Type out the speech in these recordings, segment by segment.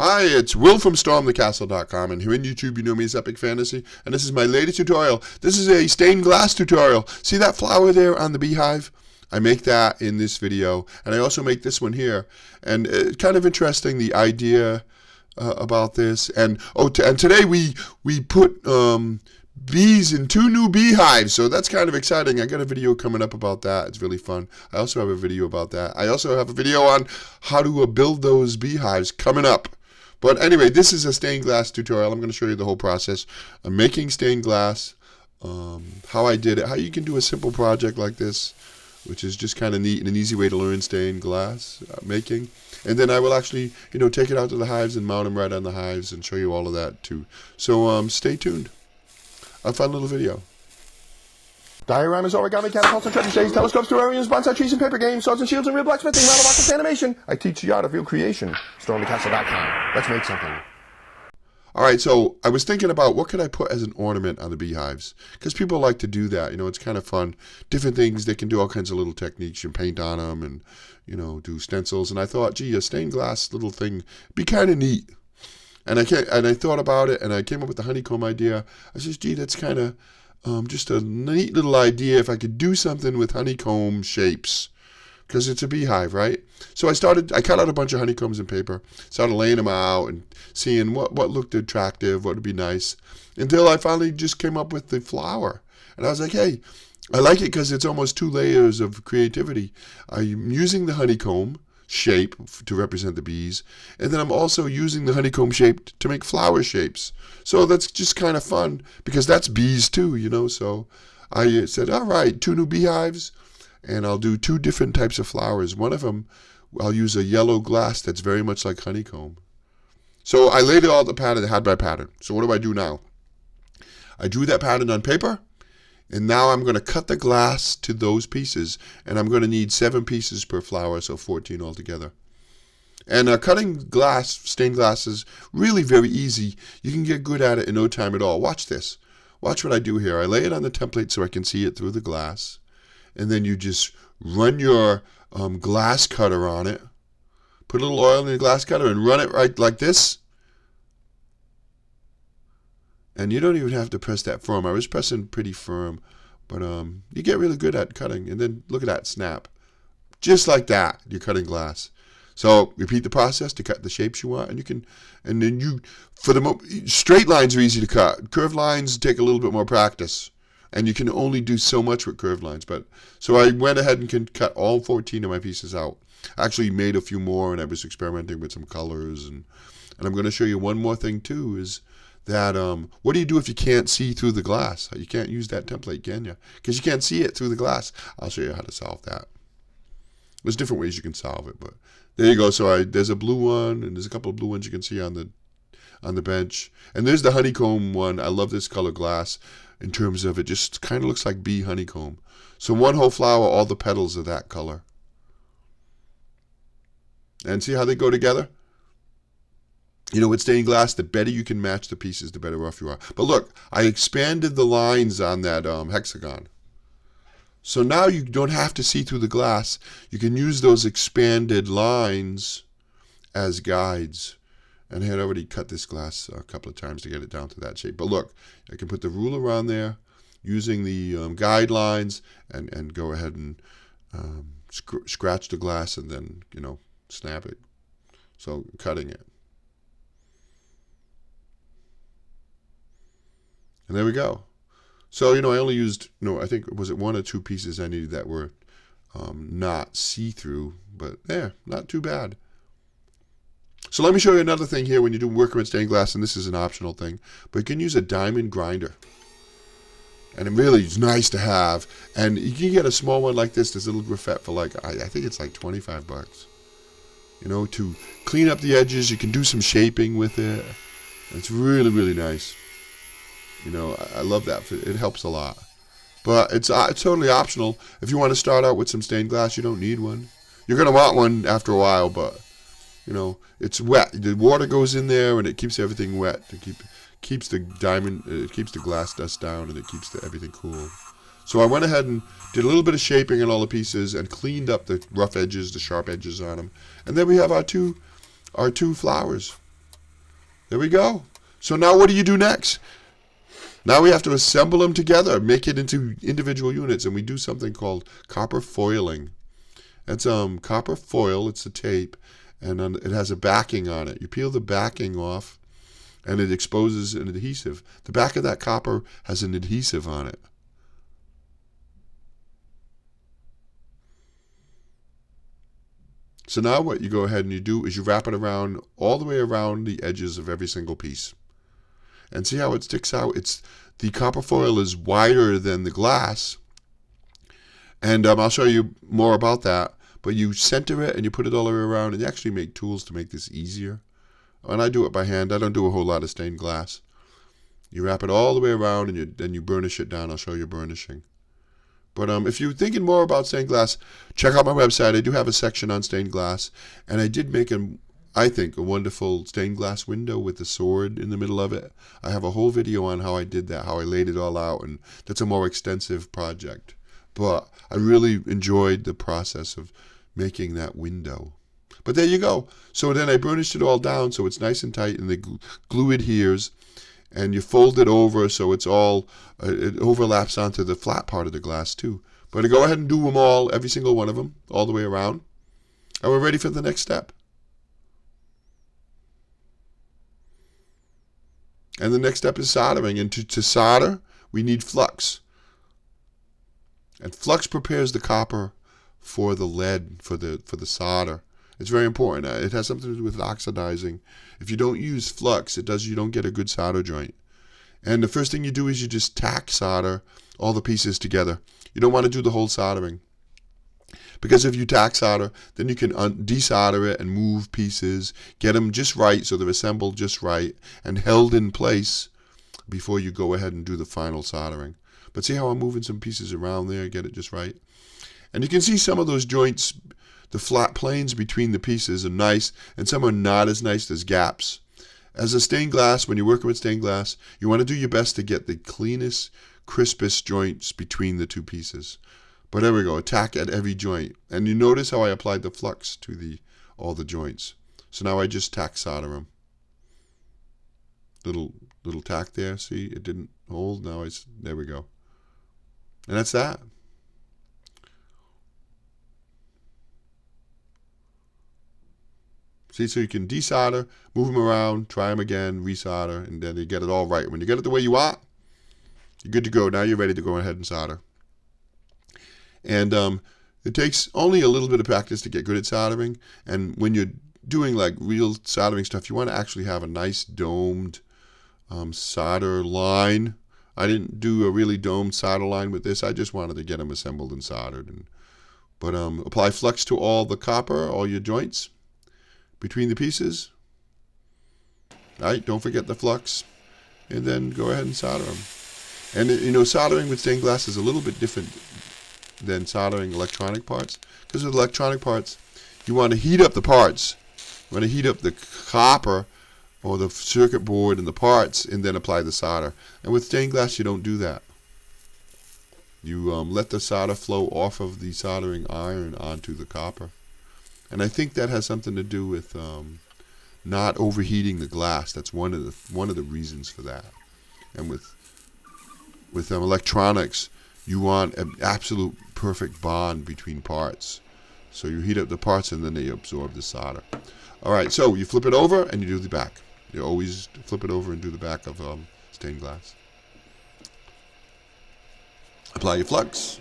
Hi, it's Will from StormTheCastle.com, and here in YouTube you know me as Epic Fantasy, and this is my latest tutorial. This is a stained glass tutorial. See that flower there on the beehive? I make that in this video, and I also make this one here. And it's kind of interesting, the idea about this. And today we put bees in 2 new beehives, so that's kind of exciting. I got a video coming up about that. It's really fun. I also have a video about that. I also have a video on how to build those beehives coming up. But anyway, this is a stained glass tutorial. I'm going to show you the whole process of making stained glass, how I did it, how you can do a simple project like this, which is just kind of neat and an easy way to learn stained glass making. And then I will actually, take it out to the hives and mount them right on the hives and show you all of that too. So stay tuned. A fun little video. Dioramas, origami, catapults, and treasure shades, telescopes, terrariums, bonsai trees, and paper games, swords and shields, and real blacksmithing, model rockets, animation. I teach the art of real creation. StormTheCastle.com. Let's make something. Alright, so I was thinking about what could I put as an ornament on the beehives? Because people like to do that. It's kind of fun. Different things, they can do all kinds of little techniques. You can paint on them and, do stencils. And I thought, gee, a stained glass little thing would be kind of neat. And I thought about it, and I came up with the honeycomb idea. I said, gee, that's kind of just a neat little idea if I could do something with honeycomb shapes, because it's a beehive, right? So I cut out a bunch of honeycombs in paper, started laying them out and seeing what looked attractive, what would be nice, until I finally just came up with the flower. And I was like, hey, I like it because it's almost 2 layers of creativity. I'm using the honeycomb shape to represent the bees, and then I'm also using the honeycomb shape to make flower shapes. So that's just kind of fun because that's bees too, so I said, all right, 2 new beehives, and I'll do 2 different types of flowers. One of them, I'll use a yellow glass that's very much like honeycomb. So I laid it all the pattern, had my pattern. So what do I do now? I drew that pattern on paper, and now I'm going to cut the glass to those pieces, and I'm going to need 7 pieces per flower, so 14 altogether. And cutting stained glass is really very easy. You can get good at it in no time at all. Watch this. Watch what I do here. I lay it on the template so I can see it through the glass, and then you just run your glass cutter on it. Put a little oil in the glass cutter and run it right like this. And you don't even have to press that firm. I was pressing pretty firm, but you get really good at cutting. And then look at that snap. Just like that, you're cutting glass. So repeat the process to cut the shapes you want, and then straight lines are easy to cut. Curved lines take a little bit more practice, and you can only do so much with curved lines. So I went ahead and can cut all 14 of my pieces out. I actually made a few more, and I was experimenting with some colors, and I'm going to show you one more thing too. Is that what do you do if you can't see through the glass? You can't use that template, can you? Because you can't see it through the glass. I'll show you how to solve that. There's different ways you can solve it, but there you go. So there's a blue one, and there's a couple of blue ones you can see on the bench. And there's the honeycomb one. I love this color glass in terms of it just kind of looks like bee honeycomb. So one whole flower, all the petals are that color. And see how they go together? With stained glass, the better you can match the pieces, the better off you are. But look, I expanded the lines on that hexagon. So now you don't have to see through the glass. You can use those expanded lines as guides. And I had already cut this glass a couple of times to get it down to that shape. But look, I can put the ruler on there using the guidelines and go ahead and scratch the glass and then, snap it. So cutting it. And there we go. So, I only used, I think, was it 1 or 2 pieces I needed that were not see-through, but not too bad. So let me show you another thing here when you do working with stained glass, and this is an optional thing, but you can use a diamond grinder. And it really is nice to have. And you can get a small one like this, little graphette for I think it's like 25 bucks. To clean up the edges, you can do some shaping with it. It's really, really nice. I love that. It helps a lot. But it's totally optional. If you want to start out with some stained glass, you don't need one. You're going to want one after a while, but, it's wet. The water goes in there, and it keeps everything wet. It keeps the glass dust down, and it keeps everything cool. So I went ahead and did a little bit of shaping on all the pieces and cleaned up the rough edges, the sharp edges on them. And then we have our two flowers. There we go. So now what do you do next? Now we have to assemble them together, make it into individual units, and we do something called copper foiling. It's copper foil, it's a tape, and it has a backing on it. You peel the backing off, and it exposes an adhesive. The back of that copper has an adhesive on it. So now what you go ahead and you do is you wrap it around all the way around the edges of every single piece. And see how it sticks out? The copper foil is wider than the glass. And I'll show you more about that. But you center it and you put it all the way around, and you actually make tools to make this easier. And I do it by hand. I don't do a whole lot of stained glass. You wrap it all the way around and then you burnish it down. I'll show you burnishing. But if you're thinking more about stained glass, check out my website. I do have a section on stained glass. And I did make, I think, a wonderful stained glass window with the sword in the middle of it. I have a whole video on how I did that, how I laid it all out. And that's a more extensive project. But I really enjoyed the process of making that window. But there you go. So then I burnished it all down so it's nice and tight, and the glue adheres. And you fold it over so it's all, it overlaps onto the flat part of the glass too. But I go ahead and do them all, every single one of them, all the way around. And we're ready for the next step. And the next step is soldering. And to solder, we need flux. And flux prepares the copper for the lead, for the solder. It's very important. It has something to do with oxidizing. If you don't use flux, you don't get a good solder joint. And the first thing you do is you just tack solder all the pieces together. You don't want to do the whole soldering. Because if you tack solder, then you can desolder it and move pieces, get them just right so they're assembled just right and held in place before you go ahead and do the final soldering. But see how I'm moving some pieces around there, get it just right? And you can see some of those joints, the flat planes between the pieces are nice, and some are not as nice. There's gaps. As a stained glass, when you're working with stained glass, you want to do your best to get the cleanest, crispest joints between the two pieces. But there we go, tack at every joint. And you notice how I applied the flux to all the joints. So now I just tack solder them. Little tack there, see, it didn't hold, now there we go. And that's that. See, so you can desolder, move them around, try them again, resolder, and then you get it all right. When you get it the way you want, you're good to go. Now you're ready to go ahead and solder. And it takes only a little bit of practice to get good at soldering. And when you're doing like real soldering stuff, you want to actually have a nice domed solder line. I didn't do a really domed solder line with this. I just wanted to get them assembled and soldered. But apply flux to all the copper, all your joints between the pieces. All right, don't forget the flux. And then go ahead and solder them. And you know, soldering with stained glass is a little bit different than soldering electronic parts. Because with electronic parts, you want to heat up the parts. You want to heat up the copper or the circuit board and the parts and then apply the solder. And with stained glass, you don't do that. You let the solder flow off of the soldering iron onto the copper. And I think that has something to do with not overheating the glass. That's one of the reasons for that. And with electronics, you want an absolute perfect bond between parts. So you heat up the parts and then they absorb the solder. All right, so you flip it over and you do the back. You always flip it over and do the back of stained glass. Apply your flux.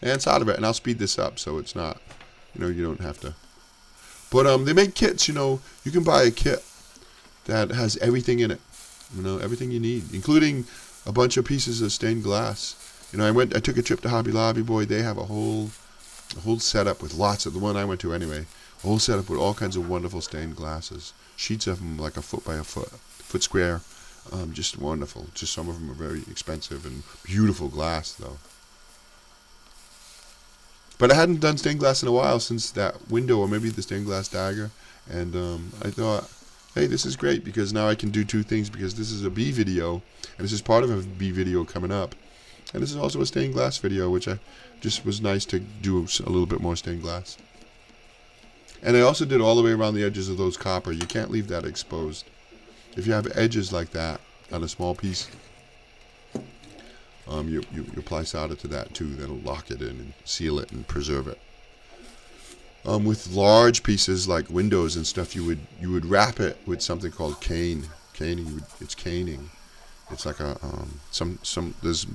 And solder it, and I'll speed this up so it's not, you don't have to. But they make kits, you can buy a kit that has everything in it, everything you need, including a bunch of pieces of stained glass. I took a trip to Hobby Lobby, boy, they have a whole setup with lots of, the one I went to anyway, a whole setup with all kinds of wonderful stained glasses, sheets of them like a foot by a foot square, just wonderful. Just some of them are very expensive and beautiful glass though. But I hadn't done stained glass in a while since that window, or maybe the stained glass dagger. And I thought, hey, this is great because now I can do two things, because this is a bee video, and this is part of a bee video coming up. And this is also a stained glass video, which I just was nice to do a little bit more stained glass. And I also did all the way around the edges of those copper. You can't leave that exposed. If you have edges like that on a small piece, you apply solder to that too. That'll lock it in and seal it and preserve it. With large pieces like windows and stuff, you would wrap it with something called caning. It's caning. It's like a there's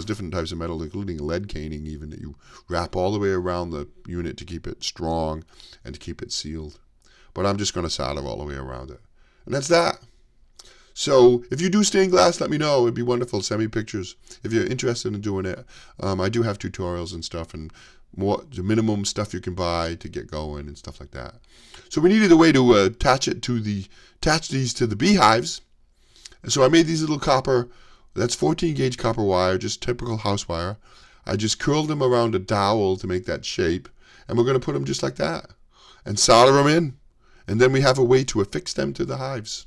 different types of metal, including lead caning even, that you wrap all the way around the unit to keep it strong and to keep it sealed. But I'm just going to solder all the way around it, and that's that. So if you do stained glass, let me know. It'd be wonderful. Send me pictures if you're interested in doing it. I do have tutorials and stuff, and the minimum stuff you can buy to get going and stuff like that. So we needed a way to attach these to the beehives. And so I made these little copper, that's 14 gauge copper wire, just typical house wire. I just curled them around a dowel to make that shape, and we're going to put them just like that and solder them in. And then we have a way to affix them to the hives.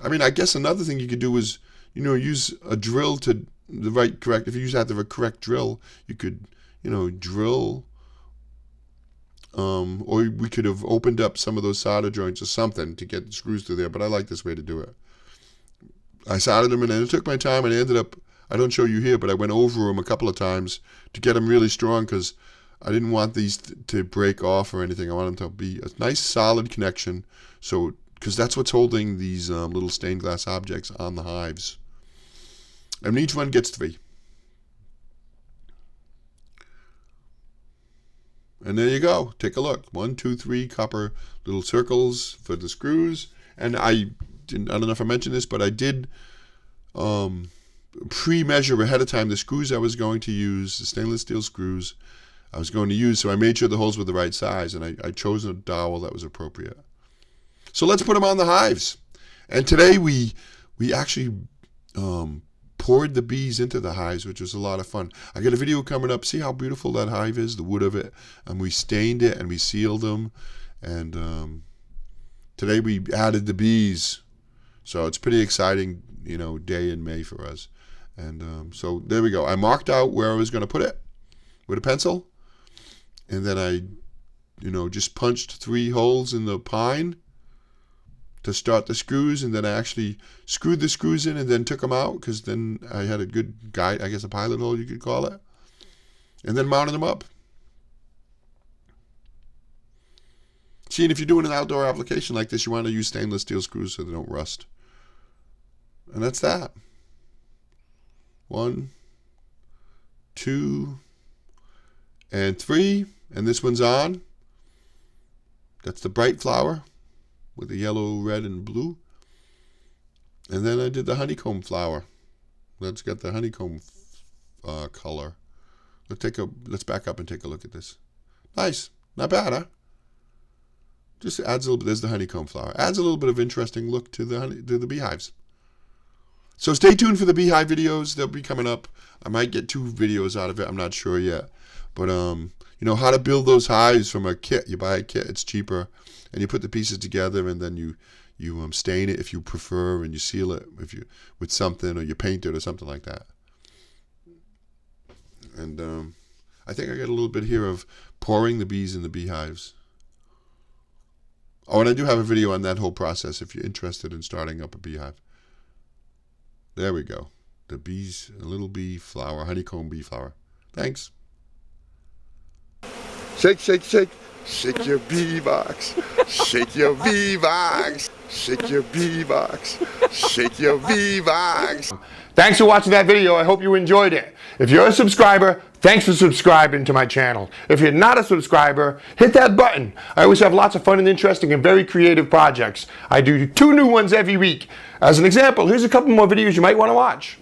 I mean, I guess another thing you could do is, use a drill to if you have the correct drill, you could, drill, or we could have opened up some of those solder joints or something to get the screws through there, but I like this way to do it. I soldered them, and it took my time, and I ended up, I don't show you here, but I went over them a couple of times to get them really strong, because I didn't want these to break off or anything. I want them to be a nice solid connection, so because that's what's holding these little stained glass objects on the hives. And each one gets 3. And there you go. Take a look. 1, 2, 3 copper little circles for the screws. And I don't know if I mentioned this, but I did pre-measure ahead of time the screws I was going to use, the stainless steel screws I was going to use. So I made sure the holes were the right size, and I chose a dowel that was appropriate. So let's put them on the hives. And today we actually poured the bees into the hives, which was a lot of fun. I got a video coming up. See how beautiful that hive is, the wood of it. And we stained it and we sealed them. And today we added the bees. So it's pretty exciting, day in May for us. And so there we go. I marked out where I was going to put it with a pencil. And then I, just punched 3 holes in the pine to start the screws, and then I actually screwed the screws in and then took them out, because then I had a good guide, I guess a pilot hole you could call it, and then mounted them up. See, and if you're doing an outdoor application like this, you want to use stainless steel screws so they don't rust. And that's that. 1, 2, and 3, and this one's on. That's the bright flower with the yellow, red, and blue. And then I did the honeycomb flower. That's got the honeycomb color. Let's back up and take a look at this. Nice. Not bad, huh? Just adds a little bit. There's the honeycomb flower. Adds a little bit of interesting look to the beehives. So stay tuned for the beehive videos. They'll be coming up. I might get 2 videos out of it. I'm not sure yet. But how to build those hives from a kit. You buy a kit. It's cheaper. And you put the pieces together, and then you stain it if you prefer, and you seal it with something, or you paint it or something like that. And I think I got a little bit here of pouring the bees in the beehives. Oh, and I do have a video on that whole process if you're interested in starting up a beehive. There we go. The bees, a little bee flower, honeycomb bee flower. Thanks. Shake, shake, shake. Shake your bee box. Shake your bee box. Shake your bee box. Shake your bee box. Thanks for watching that video. I hope you enjoyed it. If you're a subscriber, thanks for subscribing to my channel. If you're not a subscriber, hit that button. I always have lots of fun and interesting and very creative projects. I do 2 new ones every week. As an example, here's a couple more videos you might want to watch.